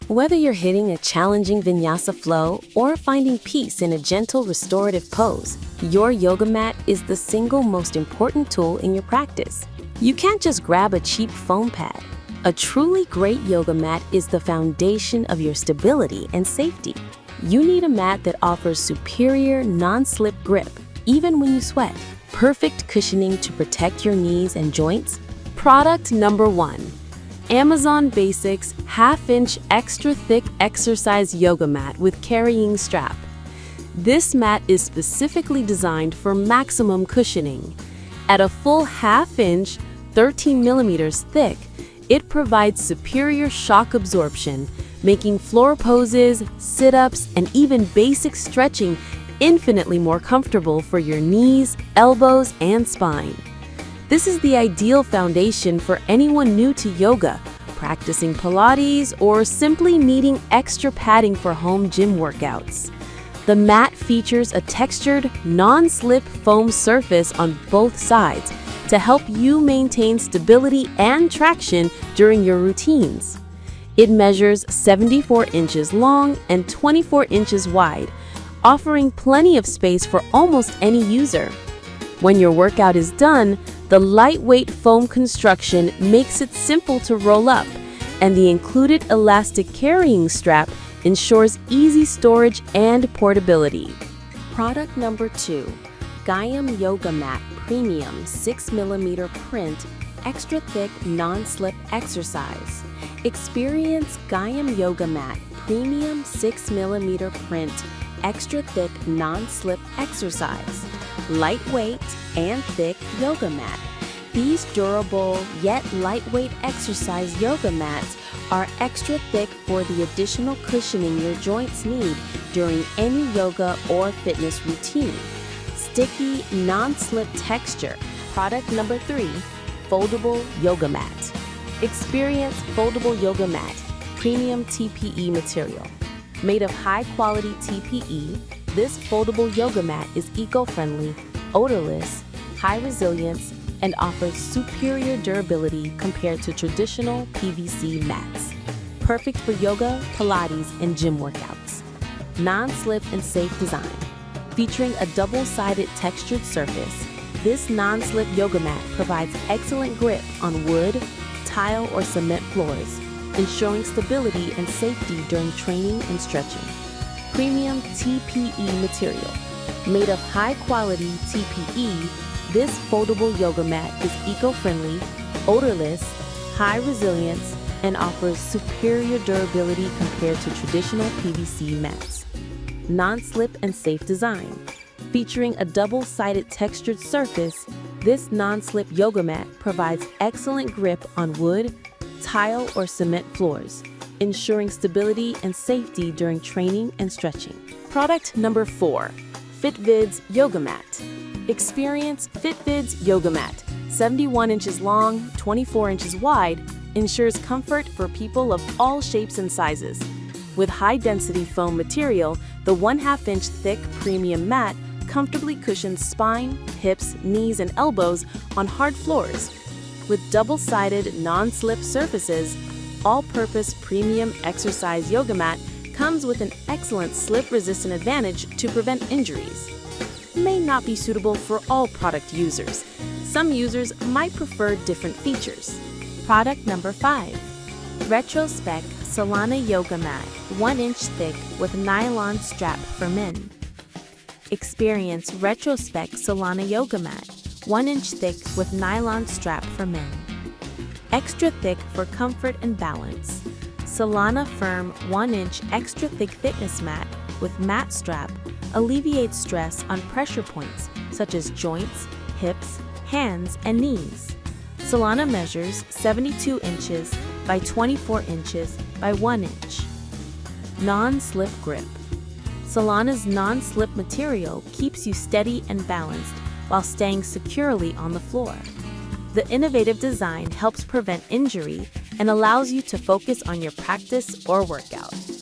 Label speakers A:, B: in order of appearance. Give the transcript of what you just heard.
A: Whether you're hitting a challenging vinyasa flow or finding peace in a gentle restorative pose, your yoga mat is the single most important tool in your practice. You can't just grab a cheap foam pad. A truly great yoga mat is the foundation of your stability and safety. You need a mat that offers superior non-slip grip, even when you sweat. Perfect cushioning to protect your knees and joints. Product number 1. Amazon Basics half-inch extra thick exercise yoga mat with carrying strap. This mat is specifically designed for maximum cushioning. At a full half-inch, 13 millimeters thick, it provides superior shock absorption, making floor poses, sit-ups, and even basic stretching infinitely more comfortable for your knees, elbows, and spine. This is the ideal foundation for anyone new to yoga, practicing Pilates, or simply needing extra padding for home gym workouts. The mat features a textured, non-slip foam surface on both sides to help you maintain stability and traction during your routines. It measures 74 inches long and 24 inches wide, offering plenty of space for almost any user. When your workout is done, the lightweight foam construction makes it simple to roll up, and the included elastic carrying strap ensures easy storage and portability. Product number 2. Gayam Yoga Mat Premium 6mm Print Extra Thick Non-Slip Exercise. Experience Gayam Yoga Mat Premium 6mm Print Extra Thick Non-Slip Exercise. Lightweight and thick yoga mat. These durable yet lightweight exercise yoga mats are extra thick for the additional cushioning your joints need during any yoga or fitness routine. Sticky, non-slip texture. Product number 3. Foldable Yoga Mat. Experience Foldable Yoga Mat Premium TPE material. Made of high-quality TPE, this foldable yoga mat is eco-friendly, odorless, high resilience, and offers superior durability compared to traditional PVC mats. Perfect for yoga, Pilates, and gym workouts. Non-slip and safe design. Featuring a double-sided textured surface, this non-slip yoga mat provides excellent grip on wood, tile, or cement floors, ensuring stability and safety during training and stretching. Premium TPE material. Made of high-quality TPE, this foldable yoga mat is eco-friendly, odorless, high resilience, and offers superior durability compared to traditional PVC mats. Non-slip and safe design. Featuring a double-sided textured surface, this non-slip yoga mat provides excellent grip on wood, tile, or cement floors, ensuring stability and safety during training and stretching. Product number 4. FitVids Yoga Mat. Experience FitVids Yoga Mat. 71 inches long, 24 inches wide, ensures comfort for people of all shapes and sizes. With high-density foam material, the 1/2-inch thick premium mat comfortably cushions spine, hips, knees, and elbows on hard floors. With double-sided, non-slip surfaces, all-purpose premium exercise yoga mat comes with an excellent slip-resistant advantage to prevent injuries. May not be suitable for all product users. Some users might prefer different features. Product number 5. Retrospec Solana Yoga Mat 1-inch thick with nylon strap for men. Experience Retrospec Solana Yoga Mat 1-inch thick with nylon strap for men. Extra thick for comfort and balance. Solana Firm 1-inch extra thick fitness mat with mat strap alleviates stress on pressure points such as joints, hips, hands, and knees. Solana measures 72 inches by 24 inches by 1 inch. Non-slip grip. Solana's non-slip material keeps you steady and balanced while staying securely on the floor. The innovative design helps prevent injury and allows you to focus on your practice or workout.